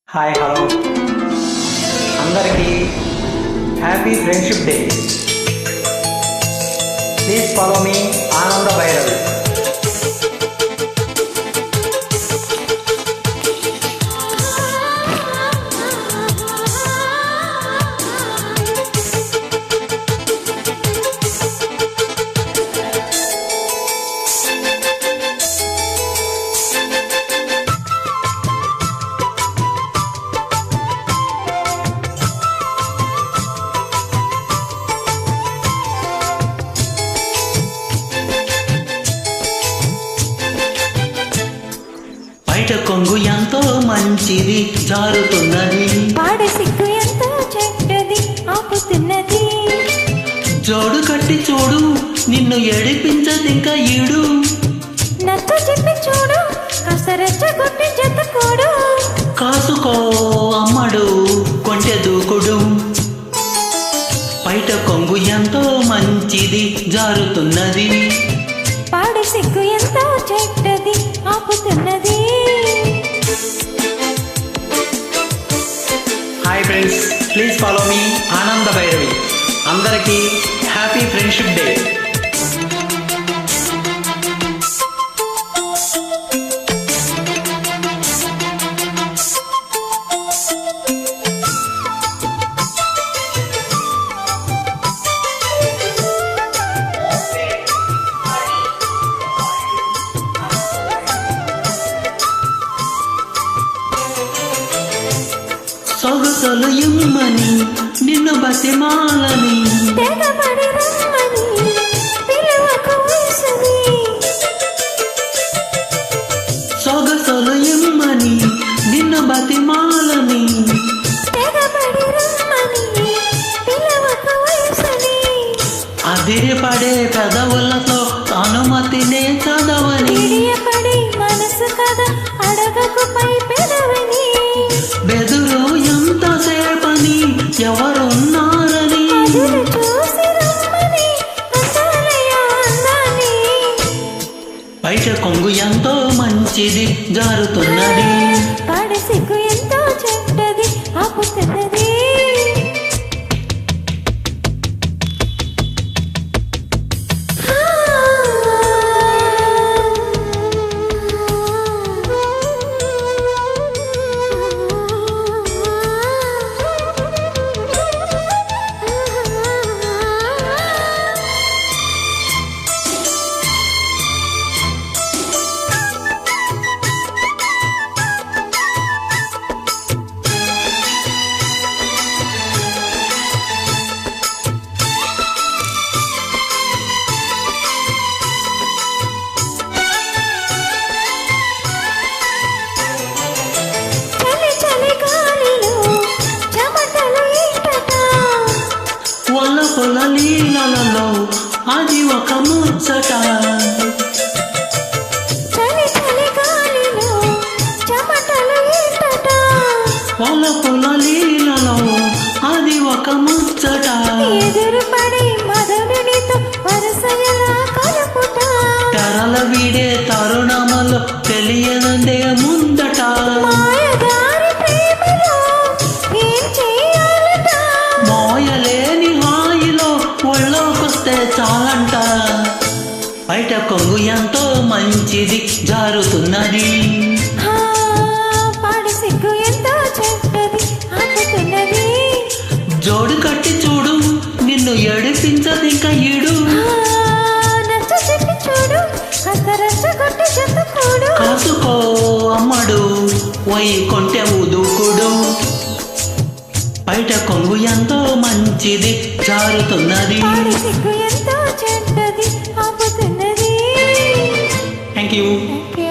Hi hello అందరికీ happy friendship day. Please follow మీ ఆనంద భైరవి. బయట కొంగు ఎంతో మంచిది జారుతున్నది, పాడ సిగ్గు ఎంతో చెడ్డది ఆపుతున్నది. జోడు కట్టి చూడు నిన్ను ఏడిపించదింక ఈడు. నచ్చ చెప్పి చూడు కసరచ్చ కొట్టి జతకోడు. కాసుకో అమ్మడు కొంటె దూకుడు. బయట కొంగు ఎంతో మంచిది జారుతున్నది, పాడ సిగ్గు ఎంతో చెడ్డది ఆపుతున్నది. హాయ్ ఫ్రెండ్స్, ప్లీజ్ ఫాలో మీ ఆనంద భైరవి. అందరికీ హ్యాపీ ఫ్రెండ్షిప్ డే. సొగసలు ఇమ్మని నిన్ను బతిమాలని, తెగబడి రమ్మని పిలువకు వయసుని. సొగసలు ఇమ్మని నిన్ను బతిమాలని, తెగబడి రమ్మని పిలువకు వయసుని. అదిరిపడే పెదవులతో అనుమతినే చదవని, విడియపడి మనసు కదా అడగకు పై పెదవిని. బెదురు ఎంతసేపని ఎవరున్నారని, అదురు చూసి రమ్మని అందాలయ్యా అందాన్ని. బయట కొంగు ఎంతో మంచిది జారుతున్నది, పాడ సిగ్గు ఎంతో చెడ్డది ఆపుతున్నది. చలి చలి గాలిలో చెమటలు ఈటట. వల్ల పొల లీలలో అది ఒక ముచ్చట. చలి చలి గాలిలో చెమటలు ఈటట. వల్ల పొల లీలలో అది ఒక ముచ్చట. ఎదురుపడి మదనునితో వరస ఎలా కలుపుట. తెరల వీడే తరుణములో తెలియనందే ముందట. మాయదారి ప్రేమలో ఏం చెయ్యాలట. మోయలేని హాయిలో ఒళ్ళోకొస్తే చాలంట. బయట కొంగు ఎంతో మంచిది జారుతున్నది, ఆ, పాడు సిగ్గు ఎంతో చెడ్డది ఆపుతున్నది. జోడు కట్టి చూడు నిన్ను ఏడిపించదింక ఈడు. నచ్చ చెప్పి చూడు కసరచ్చ కొట్టి చెత్తకూడు. కాసుకో అమ్మడు వై కొంటె దూకుడు. బయట కొంగు ఎంతో మంచిది జారుతున్నది. పాడు సిగ్గు ఎంతో చెడ్డది ఆపుతున్నది. Thank you. ఓకే.